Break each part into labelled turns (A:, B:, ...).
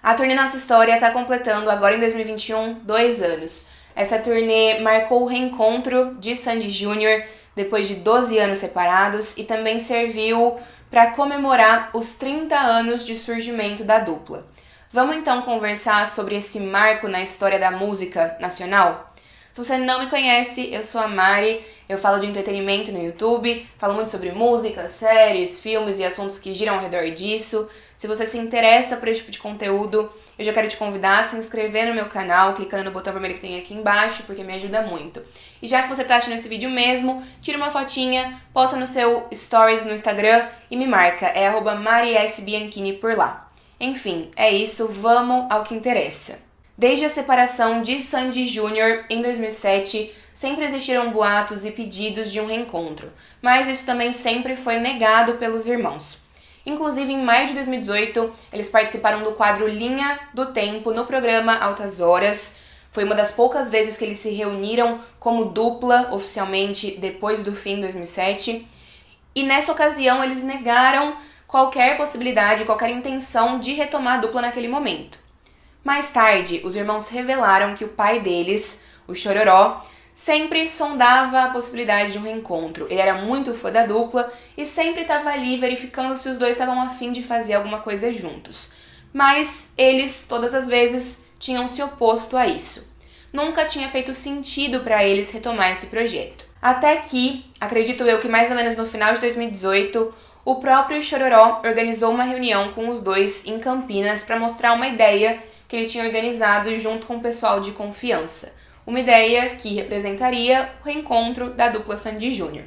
A: A turnê Nossa História está completando agora em 2021 2 anos. Essa turnê marcou o reencontro de Sandy Júnior depois de 12 anos separados e também serviu para comemorar os 30 anos de surgimento da dupla. Vamos então conversar sobre esse marco na história da música nacional? Se você não me conhece, eu sou a Mari, eu falo de entretenimento no YouTube, falo muito sobre música, séries, filmes e assuntos que giram ao redor disso. Se você se interessa por esse tipo de conteúdo, eu já quero te convidar a se inscrever no meu canal, clicando no botão vermelho que tem aqui embaixo, porque me ajuda muito. E já que você está assistindo esse vídeo mesmo, tira uma fotinha, posta no seu stories no Instagram e me marca, é @mariSBianchini por lá. Enfim, é isso, vamos ao que interessa. Desde a separação de Sandy Júnior em 2007, sempre existiram boatos e pedidos de um reencontro, mas isso também sempre foi negado pelos irmãos. Inclusive, em maio de 2018, eles participaram do quadro Linha do Tempo no programa Altas Horas. Foi uma das poucas vezes que eles se reuniram como dupla oficialmente depois do fim de 2007. E nessa ocasião, eles negaram qualquer possibilidade, qualquer intenção de retomar a dupla naquele momento. Mais tarde, os irmãos revelaram que o pai deles, o Chororó, sempre sondava a possibilidade de um reencontro. Ele era muito fã da dupla e sempre estava ali verificando se os dois estavam a fim de fazer alguma coisa juntos. Mas eles, todas as vezes, tinham se oposto a isso. Nunca tinha feito sentido para eles retomar esse projeto. Até que, acredito eu que mais ou menos no final de 2018, o próprio Chororó organizou uma reunião com os dois em Campinas para mostrar uma ideia que ele tinha organizado junto com o pessoal de confiança. Uma ideia que representaria o reencontro da dupla Sandy Júnior.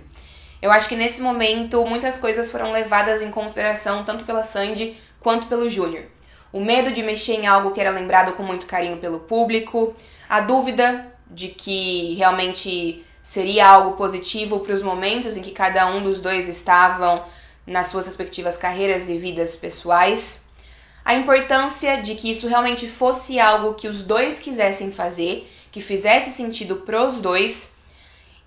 A: Eu acho que nesse momento muitas coisas foram levadas em consideração tanto pela Sandy quanto pelo Júnior. O medo de mexer em algo que era lembrado com muito carinho pelo público, a dúvida de que realmente seria algo positivo para os momentos em que cada um dos dois estavam nas suas respectivas carreiras e vidas pessoais, a importância de que isso realmente fosse algo que os dois quisessem fazer, que fizesse sentido pros dois,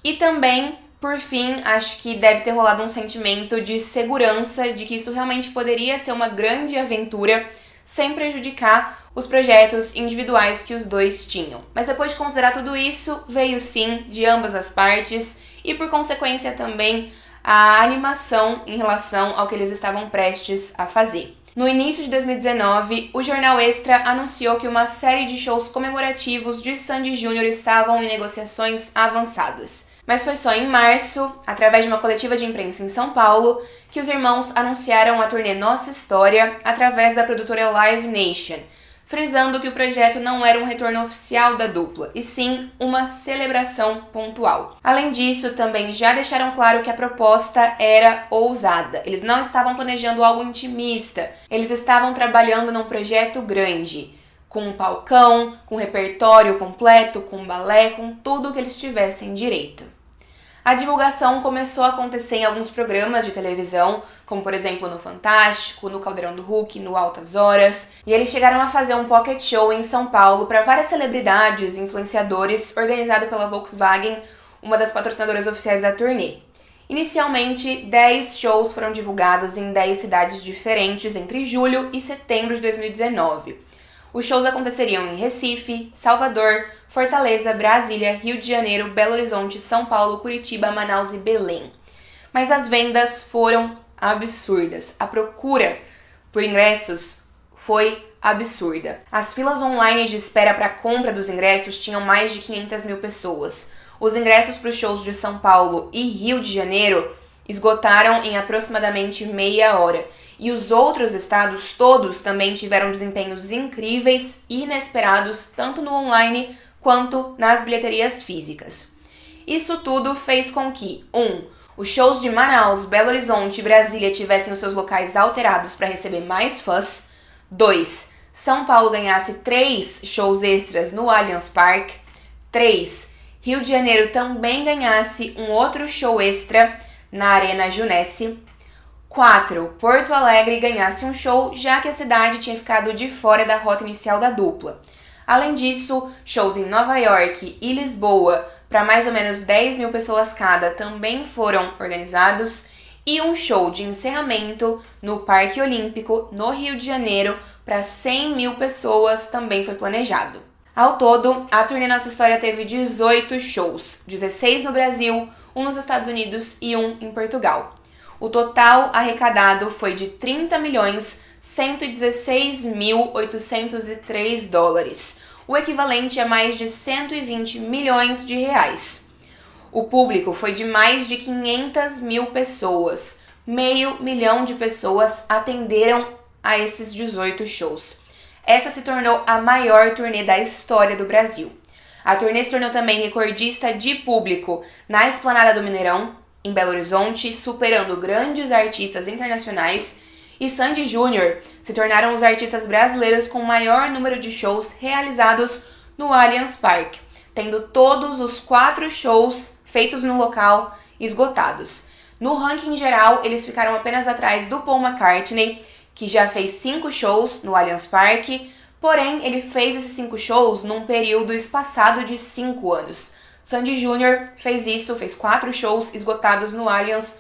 A: e também, por fim, acho que deve ter rolado um sentimento de segurança de que isso realmente poderia ser uma grande aventura sem prejudicar os projetos individuais que os dois tinham. Mas depois de considerar tudo isso, veio sim de ambas as partes e por consequência também a animação em relação ao que eles estavam prestes a fazer. No início de 2019, o Jornal Extra anunciou que uma série de shows comemorativos de Sandy Júnior estavam em negociações avançadas. Mas foi só em março, através de uma coletiva de imprensa em São Paulo, que os irmãos anunciaram a turnê Nossa História através da produtora Live Nation, frisando que o projeto não era um retorno oficial da dupla, e sim uma celebração pontual. Além disso, também já deixaram claro que a proposta era ousada. Eles não estavam planejando algo intimista, eles estavam trabalhando num projeto grande, com um palcão, com repertório completo, com balé, com tudo que eles tivessem direito. A divulgação começou a acontecer em alguns programas de televisão, como por exemplo no Fantástico, no Caldeirão do Hulk, no Altas Horas, e eles chegaram a fazer um pocket show em São Paulo para várias celebridades e influenciadores, organizado pela Volkswagen, uma das patrocinadoras oficiais da turnê. Inicialmente, 10 shows foram divulgados em 10 cidades diferentes entre julho e setembro de 2019. Os shows aconteceriam em Recife, Salvador, Fortaleza, Brasília, Rio de Janeiro, Belo Horizonte, São Paulo, Curitiba, Manaus e Belém. Mas as vendas foram absurdas. A procura por ingressos foi absurda. As filas online de espera para a compra dos ingressos tinham mais de 500 mil pessoas. Os ingressos para os shows de São Paulo e Rio de Janeiro esgotaram em aproximadamente meia hora. E os outros estados todos também tiveram desempenhos incríveis e inesperados, tanto no online quanto nas bilheterias físicas. Isso tudo fez com que, 1. Os shows de Manaus, Belo Horizonte e Brasília tivessem os seus locais alterados para receber mais fãs. 2. São Paulo ganhasse 3 shows extras no Allianz Parque. 3. Rio de Janeiro também ganhasse um outro show extra na Arena Junesse. 4. Porto Alegre ganhasse um show, já que a cidade tinha ficado de fora da rota inicial da dupla. Além disso, shows em Nova York e Lisboa, para mais ou menos 10 mil pessoas cada, também foram organizados. e um show de encerramento no Parque Olímpico, no Rio de Janeiro, para 100 mil pessoas também foi planejado. Ao todo, a turnê Nossa História teve 18 shows, 16 no Brasil, um nos Estados Unidos e um em Portugal. O total arrecadado foi de 30.116.803 dólares, o equivalente a mais de 120 milhões de reais. O público foi de mais de 500 mil pessoas. 500 mil de pessoas atenderam a esses 18 shows. Essa se tornou a maior turnê da história do Brasil. A turnê se tornou também recordista de público na Esplanada do Mineirão, em Belo Horizonte, superando grandes artistas internacionais, e Sandy Júnior se tornaram os artistas brasileiros com o maior número de shows realizados no Allianz Parque, tendo todos os 4 shows feitos no local esgotados. No ranking geral, eles ficaram apenas atrás do Paul McCartney, que já fez 5 shows no Allianz Parque, porém ele fez esses 5 shows num período espaçado de 5 anos. Sandy Júnior fez 4 shows esgotados no Allianz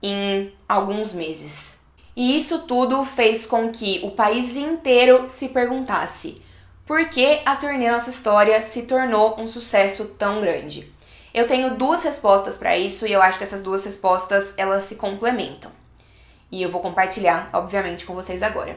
A: em alguns meses. E isso tudo fez com que o país inteiro se perguntasse por que a turnê Nossa História se tornou um sucesso tão grande. Eu tenho 2 respostas para isso e eu acho que essas 2 respostas elas se complementam. E eu vou compartilhar, obviamente, com vocês agora.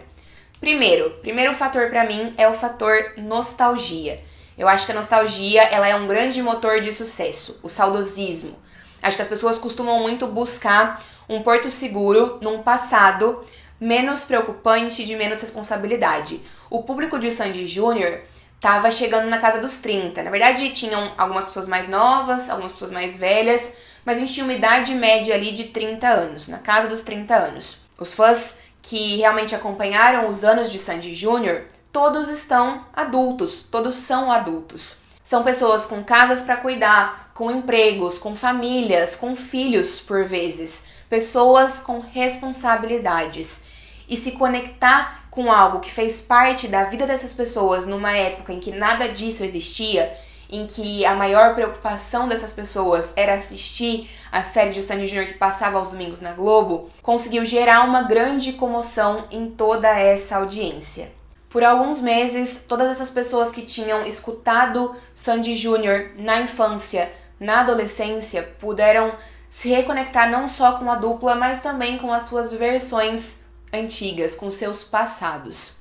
A: Primeiro fator para mim é o fator nostalgia. Eu acho que a nostalgia ela é um grande motor de sucesso, o saudosismo. Acho que as pessoas costumam muito buscar um porto seguro num passado menos preocupante, de menos responsabilidade. O público de Sandy Júnior estava chegando na casa dos 30. Na verdade, tinham algumas pessoas mais novas, algumas pessoas mais velhas, mas a gente tinha uma idade média ali de 30 anos, na casa dos 30 anos. Os fãs que realmente acompanharam os anos de Sandy Júnior, todos estão adultos, todos são adultos. São pessoas com casas para cuidar, com empregos, com famílias, com filhos por vezes, pessoas com responsabilidades. E se conectar com algo que fez parte da vida dessas pessoas numa época em que nada disso existia, em que a maior preocupação dessas pessoas era assistir a série de Sandy Júnior que passava aos domingos na Globo, conseguiu gerar uma grande comoção em toda essa audiência. Por alguns meses, todas essas pessoas que tinham escutado Sandy Júnior na infância, na adolescência, puderam se reconectar não só com a dupla, mas também com as suas versões antigas, com seus passados.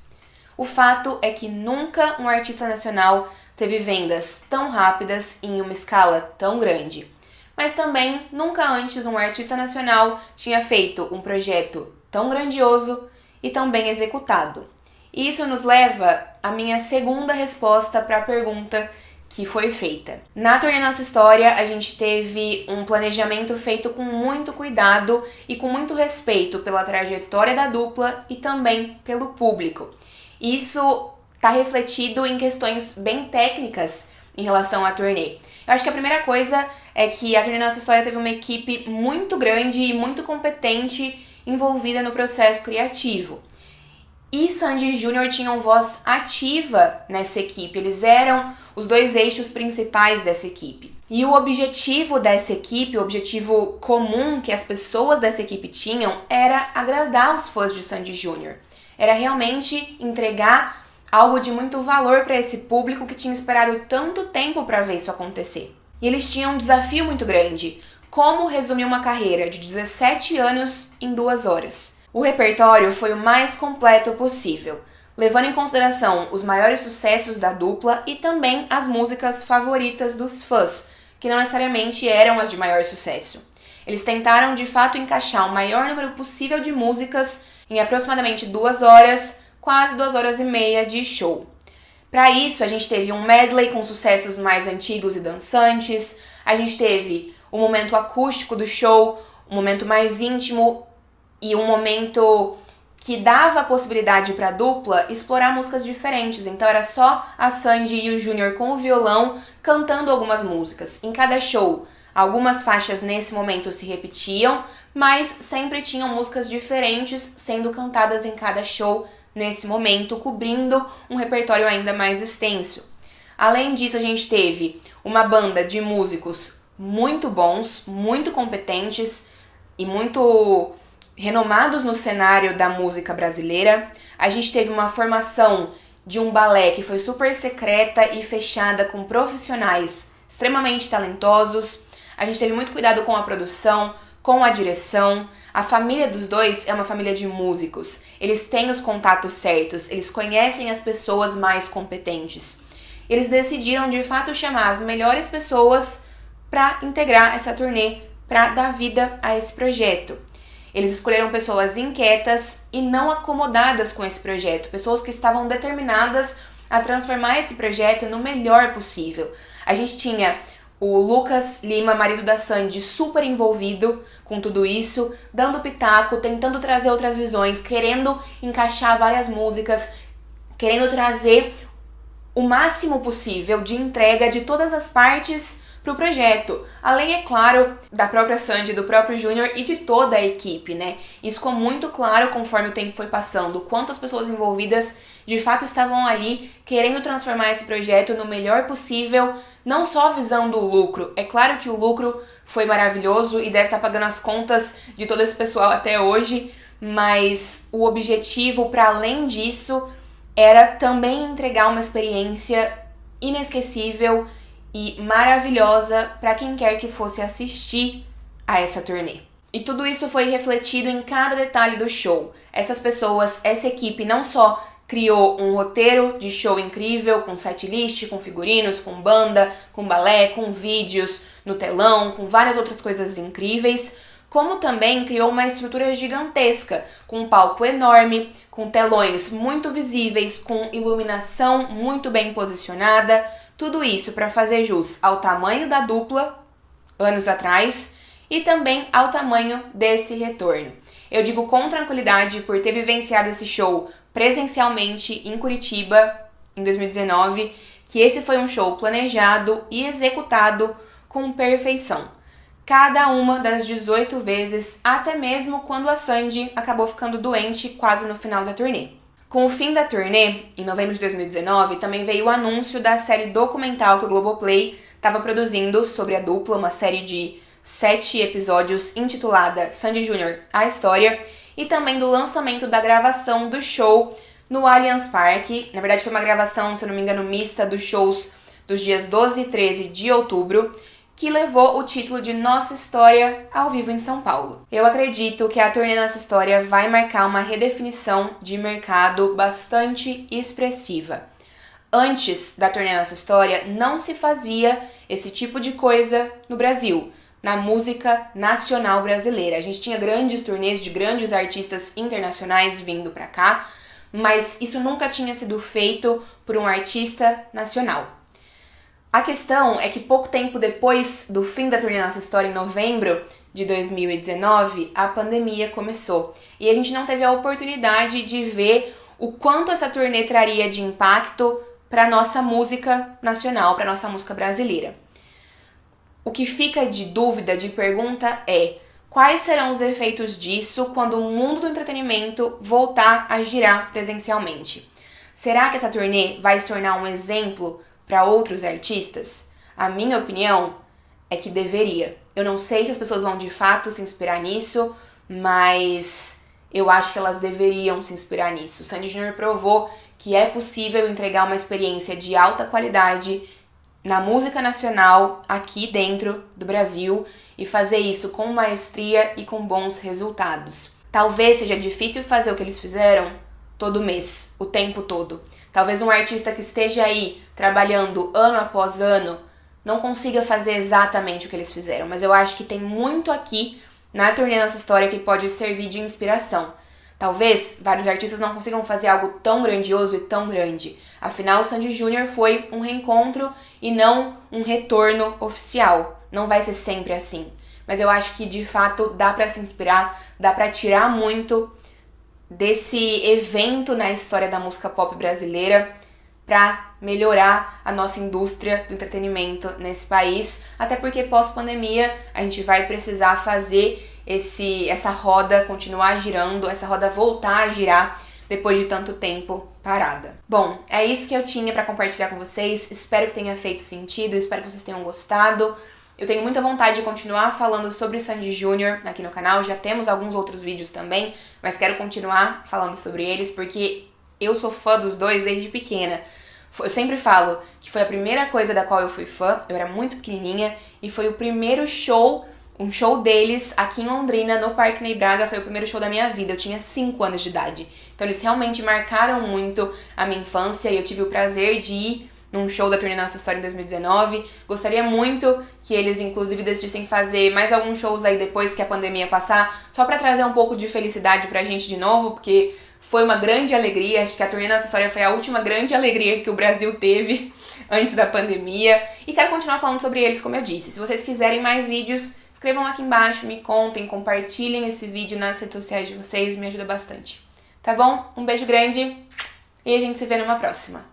A: O fato é que nunca um artista nacional teve vendas tão rápidas em uma escala tão grande. Mas também nunca antes um artista nacional tinha feito um projeto tão grandioso e tão bem executado. E isso nos leva à minha segunda resposta para a pergunta que foi feita. Na turnê Nossa História, a gente teve um planejamento feito com muito cuidado e com muito respeito pela trajetória da dupla e também pelo público. Isso está refletido em questões bem técnicas em relação à turnê. Eu acho que a primeira coisa é que a turnê Nossa História teve uma equipe muito grande e muito competente envolvida no processo criativo. E Sandy Júnior tinham voz ativa nessa equipe, eles eram os 2 eixos principais dessa equipe. E o objetivo dessa equipe, o objetivo comum que as pessoas dessa equipe tinham, era agradar os fãs de Sandy Júnior. Era realmente entregar algo de muito valor para esse público que tinha esperado tanto tempo para ver isso acontecer. E eles tinham um desafio muito grande: como resumir uma carreira de 17 anos em 2 horas. O repertório foi o mais completo possível, levando em consideração os maiores sucessos da dupla e também as músicas favoritas dos fãs, que não necessariamente eram as de maior sucesso. Eles tentaram de fato encaixar o maior número possível de músicas em aproximadamente 2 horas, quase 2 horas e meia de show. Para isso, a gente teve um medley com sucessos mais antigos e dançantes, a gente teve o momento acústico do show, um momento mais íntimo e um momento que dava a possibilidade para a dupla explorar músicas diferentes. Então era só a Sandy e o Júnior com o violão cantando algumas músicas. Em cada show, algumas faixas nesse momento se repetiam, mas sempre tinham músicas diferentes sendo cantadas em cada show nesse momento, cobrindo um repertório ainda mais extenso. Além disso, a gente teve uma banda de músicos muito bons, muito competentes, e muito renomados no cenário da música brasileira. A gente teve uma formação de um balé que foi super secreta e fechada com profissionais extremamente talentosos. A gente teve muito cuidado com a produção, com a direção. A família dos dois é uma família de músicos. Eles têm os contatos certos, eles conhecem as pessoas mais competentes. Eles decidiram de fato chamar as melhores pessoas para integrar essa turnê, para dar vida a esse projeto. Eles escolheram pessoas inquietas e não acomodadas com esse projeto, pessoas que estavam determinadas a transformar esse projeto no melhor possível. A gente tinha o Lucas Lima, marido da Sandy, super envolvido com tudo isso, dando pitaco, tentando trazer outras visões, querendo encaixar várias músicas, querendo trazer o máximo possível de entrega de todas as partes pro projeto. Além, é claro, da própria Sandy, do próprio Júnior e de toda a equipe, né? Isso ficou muito claro conforme o tempo foi passando, quantas pessoas envolvidas de fato estavam ali querendo transformar esse projeto no melhor possível, não só visando o lucro. É claro que o lucro foi maravilhoso e deve estar pagando as contas de todo esse pessoal até hoje, mas o objetivo, para além disso, era também entregar uma experiência inesquecível e maravilhosa para quem quer que fosse assistir a essa turnê. E tudo isso foi refletido em cada detalhe do show. Essas pessoas, essa equipe não só criou um roteiro de show incrível, com setlist, com figurinos, com banda, com balé, com vídeos no telão, com várias outras coisas incríveis, como também criou uma estrutura gigantesca, com um palco enorme, com telões muito visíveis, com iluminação muito bem posicionada, tudo isso para fazer jus ao tamanho da dupla, anos atrás, e também ao tamanho desse retorno. Eu digo com tranquilidade por ter vivenciado esse show presencialmente em Curitiba, em 2019, que esse foi um show planejado e executado com perfeição. Cada uma das 18 vezes, até mesmo quando a Sandy acabou ficando doente quase no final da turnê. Com o fim da turnê, em novembro de 2019, também veio o anúncio da série documental que o Globoplay estava produzindo sobre a dupla, uma série de 7 episódios intitulada Sandy Júnior, A História, e também do lançamento da gravação do show no Allianz Parque. Na verdade foi uma gravação, se eu não me engano, mista dos shows dos dias 12 e 13 de outubro, que levou o título de Nossa História ao vivo em São Paulo. Eu acredito que a turnê Nossa História vai marcar uma redefinição de mercado bastante expressiva. Antes da turnê Nossa História, não se fazia esse tipo de coisa no Brasil, na música nacional brasileira. A gente tinha grandes turnês de grandes artistas internacionais vindo pra cá, mas isso nunca tinha sido feito por um artista nacional. A questão é que pouco tempo depois do fim da turnê Nossa História, em novembro de 2019, a pandemia começou. E a gente não teve a oportunidade de ver o quanto essa turnê traria de impacto para nossa música nacional, para nossa música brasileira. O que fica de dúvida, de pergunta é: quais serão os efeitos disso quando o mundo do entretenimento voltar a girar presencialmente? Será que essa turnê vai se tornar um exemplo para outros artistas? A minha opinião é que deveria. Eu não sei se as pessoas vão de fato se inspirar nisso, mas eu acho que elas deveriam se inspirar nisso. O Sandy Júnior provou que é possível entregar uma experiência de alta qualidade na música nacional aqui dentro do Brasil e fazer isso com maestria e com bons resultados. Talvez seja difícil fazer o que eles fizeram todo mês, o tempo todo. Talvez um artista que esteja aí trabalhando ano após ano não consiga fazer exatamente o que eles fizeram, mas eu acho que tem muito aqui na turnê Nossa História que pode servir de inspiração. Talvez vários artistas não consigam fazer algo tão grandioso e tão grande. Afinal, o Sandy Júnior foi um reencontro e não um retorno oficial. Não vai ser sempre assim. Mas eu acho que, de fato, dá pra se inspirar, dá pra tirar muito desse evento na história da música pop brasileira pra melhorar a nossa indústria do entretenimento nesse país. Até porque, pós-pandemia, a gente vai precisar fazer essa roda continuar girando, essa roda voltar a girar depois de tanto tempo parada. Bom, é isso que eu tinha pra compartilhar com vocês. Espero que tenha feito sentido, espero que vocês tenham gostado. Eu tenho muita vontade de continuar falando sobre Sandy Júnior aqui no canal, já temos alguns outros vídeos também, mas quero continuar falando sobre eles porque eu sou fã dos dois desde pequena. Eu sempre falo que foi a primeira coisa da qual eu fui fã, eu era muito pequenininha, e foi o primeiro show, um show deles aqui em Londrina, no Parque Ney Braga, foi o primeiro show da minha vida, eu tinha 5 anos de idade. Então eles realmente marcaram muito a minha infância e eu tive o prazer de ir num show da turnê Nossa História em 2019. Gostaria muito que eles, inclusive, decidissem fazer mais alguns shows aí depois que a pandemia passar, só pra trazer um pouco de felicidade pra gente de novo, porque foi uma grande alegria. Acho que a turnê Nossa História foi a última grande alegria que o Brasil teve antes da pandemia. E quero continuar falando sobre eles, como eu disse. Se vocês quiserem mais vídeos, escrevam aqui embaixo, me contem, compartilhem esse vídeo nas redes sociais de vocês, me ajuda bastante. Tá bom? Um beijo grande e a gente se vê numa próxima.